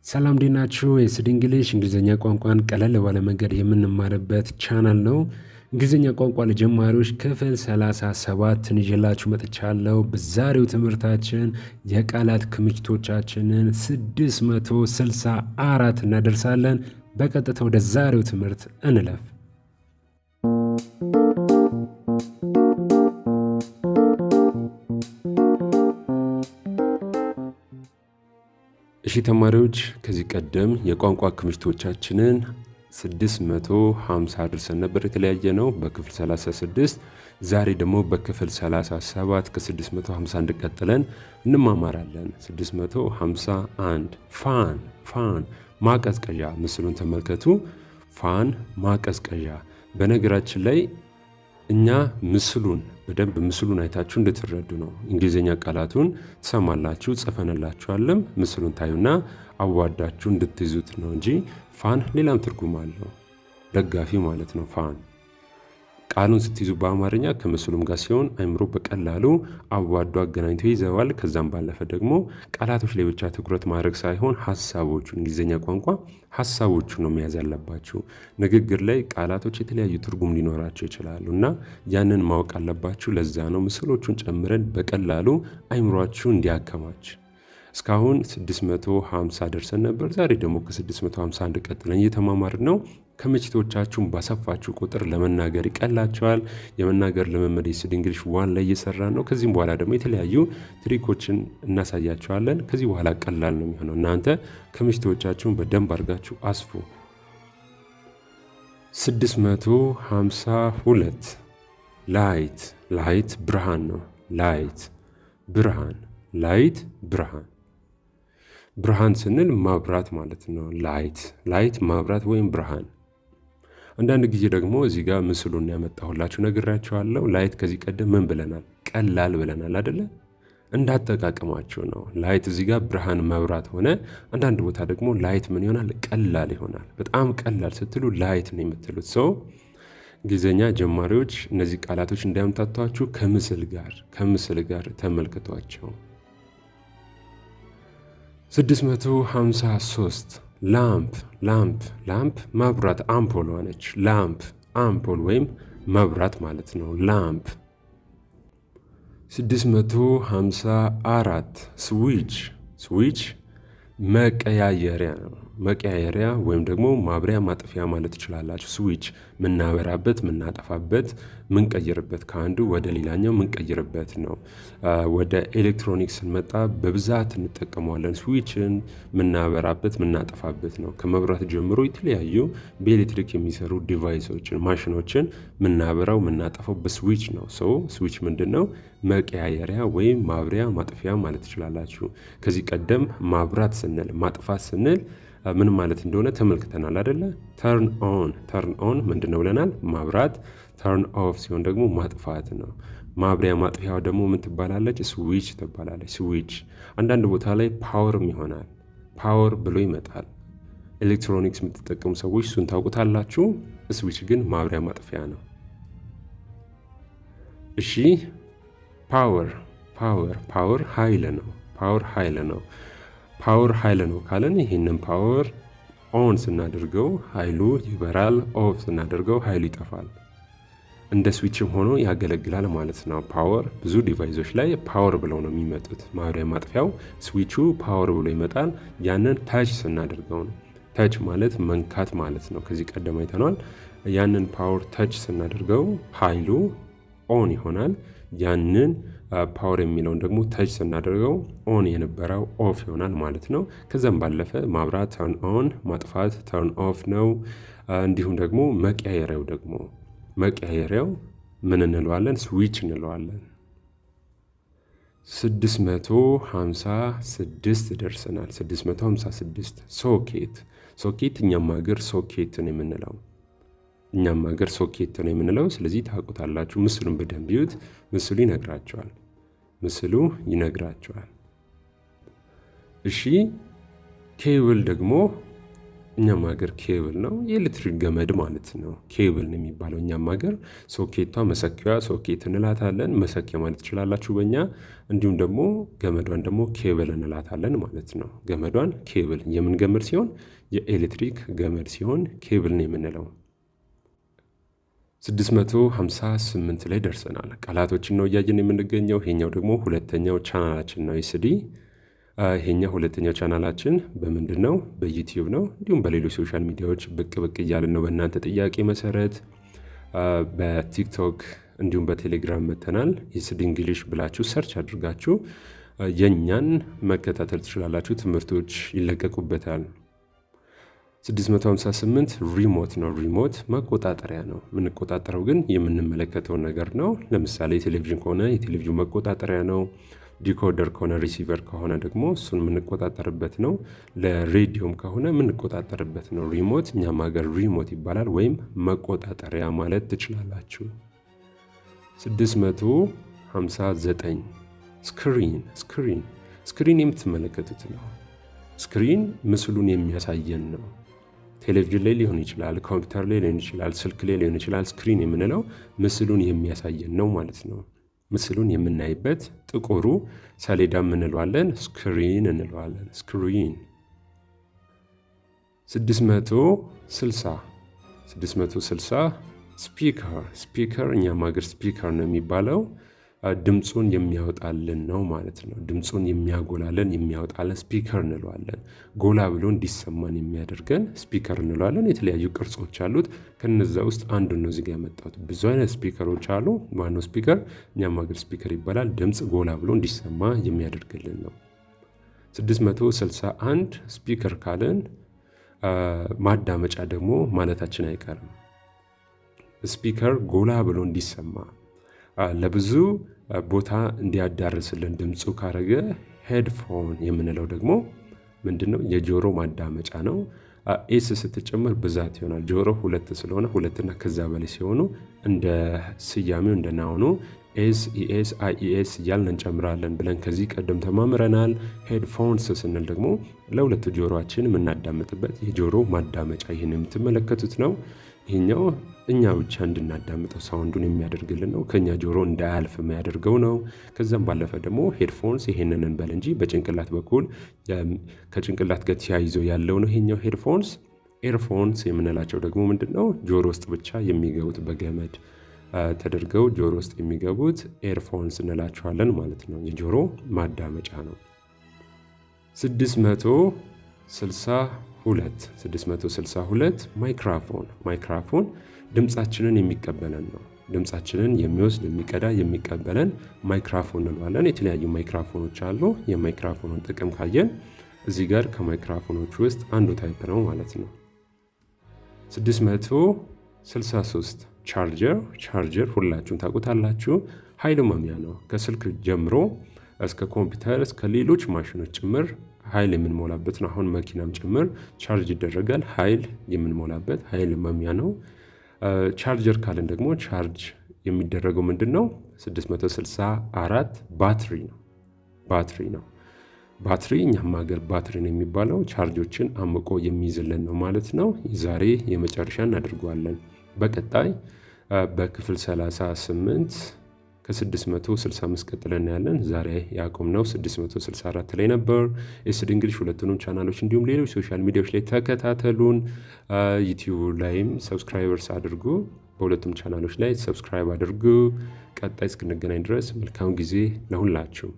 ሰላም እንዴት ናችሁ? የስድ እንግሊሽ እንግሊዘኛ ቋንቋን ቀለል ባለ መንገድ የምንማርበት ቻናል ነው። እንግሊዘኛ ቋንቋ ለጀማሪዎች ክፍል 37 ይዤላችሁ መጥቻለሁ። በዛሬው ትምህርታችን የቃላት ክምችቶቻችንን 664 እናደርሳለን። በቀጥታ ወደ ዛሬው ትምህርት እንለፍ። እሺ ተማሪዎች ከዚህ ቀደም የቋንቋ ክምችቶቻችንን 650 አድርሰን ነበር የተለያየ ነው በክፍል 36። ዛሬ ደግሞ በክፍል 37 ከ650 እንቀጥለን እንማማራለን። 651 ፋን ማቀዝቀዣ። ምስሉን ተመልከቱ። ፋን ማቀዝቀዣ። በነገራችን ላይ እኛ በደንብ ምስሉን አይታችሁ እንድትረዱ ነው። እንግሊዘኛ ቃላቱን ትሰማላችሁ፣ ጽፈንላችኋለም። ምስሉን ታዩና አዋዳችሁ እንድትይዙት ነው እንጂ ፋን ሌላም ትርጉም አለው። ደጋፊ ማለት ነው ፋን። ቃሉን ስትይዙ በአማርኛ ከምስሉም ጋር ሲሆን አይምሮ በቀላሉ አዋዶ አገናኝቶ ይዘዋል። ከዛም ባለፈ ደግሞ ቃላቶች ላይ ብቻ ትኩረት ማድረግ ሳይሆን ሐሳቦቹን፣ እንግሊዘኛ ቋንቋ ሐሳቦቹን ነው መያዝ ያለባችሁ። ንግግር ላይ ቃላቶች የተለያዩ ትርጉም ሊኖራቸው ይችላሉ እና ያንን ማወቅ አለባችሁ። ለዛ ነው ምስሎቹን ጨምረን በቀላሉ አይምሯችሁ እንዲያከማች። እስካሁን 650 ደርሰን ነበር። ዛሬ ደግሞ ከ651 ቀጥለን እየተማማርን ነው። ክምችቶቻችሁን ባሰፋችሁ ቁጥር ለመናገር ይቀላቸዋል። የመናገር ልምምድ የስድ እንግሊሽ 1 ላይ እየሰራን ነው። ከዚህም በኋላ ደግሞ የተለያዩ ትሪኮችን እናሳያቸዋለን። ከዚህ በኋላ ቀላል ነው የሚሆነው። እናንተ ክምችቶቻችሁን በደንብ አድርጋችሁ አስፉ። 652 ላይት ብርሃን ነው። ላይት ብርሃን። ብርሃን ስንል ማብራት ማለት ነው። ላይት ማብራት ወይም ብርሃን። አንዳንድ ጊዜ ደግሞ እዚህ ጋር ምስሉን ያመጣሁላችሁ ነግራችኋለሁ። ላይት ከዚህ ቀደም ምን ብለናል? ቀላል ብለናል አይደለ? እንዳጠቃቀማችሁ ነው። ላይት እዚህ ጋር ብርሃን መብራት ሆነ። አንዳንድ ቦታ ደግሞ ላይት ምን ይሆናል? ቀላል ይሆናል። በጣም ቀላል ስትሉ ላይት ነው የምትሉት። ሰው እንግሊዘኛ ጀማሪዎች እነዚህ ቃላቶች እንዳያምታቷችሁ ከምስል ጋር ተመልክቷቸው። 653 ላምፕ ማብራት፣ አምፖል ሆነች። አምፖል ወይም መብራት ማለት ነው። ላምፕ። 654 ስዊች መቀያየሪያ ወይም ደግሞ ማብሪያ ማጥፊያ ማለት ትችላላችሁ። ስዊች ምናበራበት፣ ምናጠፋበት፣ ምንቀይርበት፣ ከአንዱ ወደ ሌላኛው ምንቀይርበት ነው። ወደ ኤሌክትሮኒክስ ስንመጣ በብዛት እንጠቀመዋለን። ስዊችን ምናበራበት፣ ምናጠፋበት ነው። ከመብራት ጀምሮ የተለያዩ በኤሌክትሪክ የሚሰሩ ዲቫይሶችን፣ ማሽኖችን ምናበራው፣ ምናጠፋው በስዊች ነው። ስዊች ምንድን ነው? መቀያየሪያ ወይም ማብሪያ ማጥፊያ ማለት ትችላላችሁ። ከዚህ ቀደም ማብራት ስንል፣ ማጥፋት ስንል ምን ማለት እንደሆነ ተመልክተናል አይደለ? ተርን ኦን ምንድነው ብለናል? ማብራት። ተርን ኦፍ ሲሆን ደግሞ ማጥፋት ነው። ማብሪያ ማጥፊያው ደግሞ ምን ትባላለች? ስዊች ትባላለች። ስዊች አንዳንድ ቦታ ላይ ፓወርም ይሆናል። ፓወር ብሎ ይመጣል። ኤሌክትሮኒክስ የምትጠቀሙ ሰዎች እሱን ታውቁታላችሁ። ስዊች ግን ማብሪያ ማጥፊያ ነው። እሺ ፓወር ኃይል ነው። ፓወር ኃይል ነው ካለን ይህንን ፓወር ኦን ስናደርገው ኃይሉ ይበራል። ኦፍ ስናደርገው ኃይሉ ይጠፋል። እንደ ስዊችም ሆኖ ያገለግላል ማለት ነው። ፓወር ብዙ ዲቫይሶች ላይ ፓወር ብለው ነው የሚመጡት። ማብሪያ ማጥፊያው ስዊቹ ፓወር ብሎ ይመጣል። ያንን ታች ስናደርገው ነው። ታች ማለት መንካት ማለት ነው። ከዚህ ቀደም አይተናል። ያንን ፓወር ታች ስናደርገው ኃይሉ ኦን ይሆናል። ያንን ፓወር የሚለውን ደግሞ ተች ስናደርገው ኦን የነበረው ኦፍ ይሆናል ማለት ነው። ከዛም ባለፈ ማብራት ተርን ኦን፣ ማጥፋት ተርን ኦፍ ነው። እንዲሁም ደግሞ መቀያየሪያው ምን እንለዋለን? ስዊች እንለዋለን። 656 ደርሰናል። 656 ሶኬት እኛም ሀገር ሶኬት ነው የምንለው። ስለዚህ ታውቁታላችሁ። ምስሉን በደንብ ይዩት። ምስሉ ይነግራቸዋል። እሺ ኬብል ደግሞ እኛም ሀገር ኬብል ነው፣ የኤሌክትሪክ ገመድ ማለት ነው። ኬብል ነው የሚባለው እኛም ሀገር። ሶኬቷ መሰኪያ ሶኬት እንላታለን። መሰኪያ ማለት ትችላላችሁ በእኛ። እንዲሁም ደግሞ ገመዷን ደግሞ ኬብል እንላታለን ማለት ነው። ገመዷን ኬብል የምን ገመድ ሲሆን የኤሌክትሪክ ገመድ ሲሆን ኬብል ነው የምንለው። 658 ላይ ደርሰናል። ቃላቶችን ነው እያየን የምንገኘው። ይሄኛው ደግሞ ሁለተኛው ቻናላችን ነው ኤስዲ። ይሄኛው ሁለተኛው ቻናላችን በምንድን ነው? በዩቲዩብ ነው። እንዲሁም በሌሎች ሶሻል ሚዲያዎች ብቅ ብቅ እያልን ነው። በእናንተ ጥያቄ መሰረት በቲክቶክ እንዲሁም በቴሌግራም መተናል። ኤስዲ እንግሊሽ ብላችሁ ሰርች አድርጋችሁ የእኛን መከታተል ትችላላችሁ። ትምህርቶች ይለቀቁበታል። 658 ሪሞት ነው። ሪሞት መቆጣጠሪያ ነው። የምንቆጣጠረው ግን የምንመለከተውን ነገር ነው። ለምሳሌ ቴሌቪዥን ከሆነ የቴሌቪዥን መቆጣጠሪያ ነው። ዲኮደር ከሆነ ሪሲቨር ከሆነ ደግሞ እሱን የምንቆጣጠርበት ነው። ለሬዲዮም ከሆነ የምንቆጣጠርበት ነው። ሪሞት እኛም ሀገር ሪሞት ይባላል፣ ወይም መቆጣጠሪያ ማለት ትችላላችሁ። 659 ስክሪን የምትመለከቱት ነው። ስክሪን ምስሉን የሚያሳየን ነው። ቴሌቪዥን ላይ ሊሆን ይችላል፣ ኮምፒውተር ላይ ሊሆን ይችላል፣ ስልክ ላይ ሊሆን ይችላል። ስክሪን የምንለው ምስሉን የሚያሳየን ነው ማለት ነው። ምስሉን የምናይበት ጥቁሩ ሰሌዳ እንለዋለን፣ ስክሪን እንለዋለን። ስክሪን 660 ስፒከር እኛም ሀገር ስፒከር ነው የሚባለው። ድምፁን የሚያወጣልን ነው ማለት ነው። ድምፁን የሚያጎላለን የሚያወጣለን ስፒከር እንለዋለን። ጎላ ብሎ እንዲሰማን የሚያደርገን ስፒከር እንለዋለን። የተለያዩ ቅርጾች አሉት። ከነዛ ውስጥ አንዱን ነው እዚጋ ያመጣሁት። ብዙ አይነት ስፒከሮች አሉ። ዋናው ስፒከር እኛም ሀገር ስፒከር ይባላል። ድምፅ ጎላ ብሎ እንዲሰማ የሚያደርግልን ነው። 661 ስፒከር ካለን ማዳመጫ ደግሞ ማለታችን አይቀርም። ስፒከር ጎላ ብሎ እንዲሰማ ለብዙ ቦታ እንዲያዳርስልን ድምፁ ካረገ ሄድፎን የምንለው ደግሞ ምንድነው? የጆሮ ማዳመጫ ነው። ኤስ ስትጨምር ብዛት ይሆናል። ጆሮ ሁለት ስለሆነ ሁለትና ከዛ በላይ ሲሆኑ እንደ ስያሜው እንደ ናውኑ ኤስ ኢኤስ አይኢኤስ እያልን እንጨምራለን ብለን ከዚህ ቀደም ተማምረናል። ሄድፎንስ ስንል ደግሞ ለሁለቱ ጆሮአችን የምናዳምጥበት የጆሮ ማዳመጫ ይህን የምትመለከቱት ነው። ይሄኛው እኛ ብቻ እንድናዳምጠው ሳውንዱን የሚያደርግልን ነው። ከኛ ጆሮ እንዳያልፍ የሚያደርገው ነው። ከዛም ባለፈ ደግሞ ሄድፎንስ ይሄንን እንበል እንጂ በጭንቅላት በኩል ከጭንቅላት ጋር ተያይዞ ያለው ነው ይሄኛው ሄድፎንስ። ኤርፎንስ የምንላቸው ደግሞ ምንድነው? ጆሮ ውስጥ ብቻ የሚገቡት በገመድ ተደርገው ጆሮ ውስጥ የሚገቡት ኤርፎንስ እንላቸዋለን ማለት ነው። የጆሮ ማዳመጫ ነው። 662 ማይክራፎን ድምፃችንን የሚቀበለን ነው። ድምፃችንን የሚወስድ የሚቀዳ የሚቀበለን ማይክራፎን እንለዋለን። የተለያዩ ማይክራፎኖች አሉ። የማይክራፎኑን ጥቅም ካየን እዚህ ጋር ከማይክራፎኖች ውስጥ አንዱ ታይፕ ነው ማለት ነው። 663 ቻርጀር ሁላችሁም ታውቁታላችሁ። ኃይል ማሚያ ነው። ከስልክ ጀምሮ እስከ ኮምፒውተር እስከ ሌሎች ማሽኖች ጭምር ኃይል የምንሞላበት ነው። አሁን መኪናም ጭምር ቻርጅ ይደረጋል። ኃይል የምንሞላበት ኃይል ማሚያ ነው። ቻርጀር ካለን ደግሞ ቻርጅ የሚደረገው ምንድን ነው? 664 ባትሪ ነው። ባትሪ እኛም ሀገር ባትሪ ነው የሚባለው። ቻርጆችን አምቆ የሚይዝልን ነው ማለት ነው። ዛሬ የመጨረሻ እናደርገዋለን። በቀጣይ በክፍል 38 ከ665 ቀጥለን ያለን። ዛሬ ያቆምነው 664 ላይ ነበር። ኤስዲ እንግሊሽ ሁለቱንም ቻናሎች እንዲሁም ሌሎች ሶሻል ሚዲያዎች ላይ ተከታተሉን። ዩቲዩብ ላይም ሰብስክራይበርስ አድርጉ። በሁለቱም ቻናሎች ላይ ሰብስክራይብ አድርጉ። ቀጣይ እስክንገናኝ ድረስ መልካም ጊዜ ለሁላችሁ።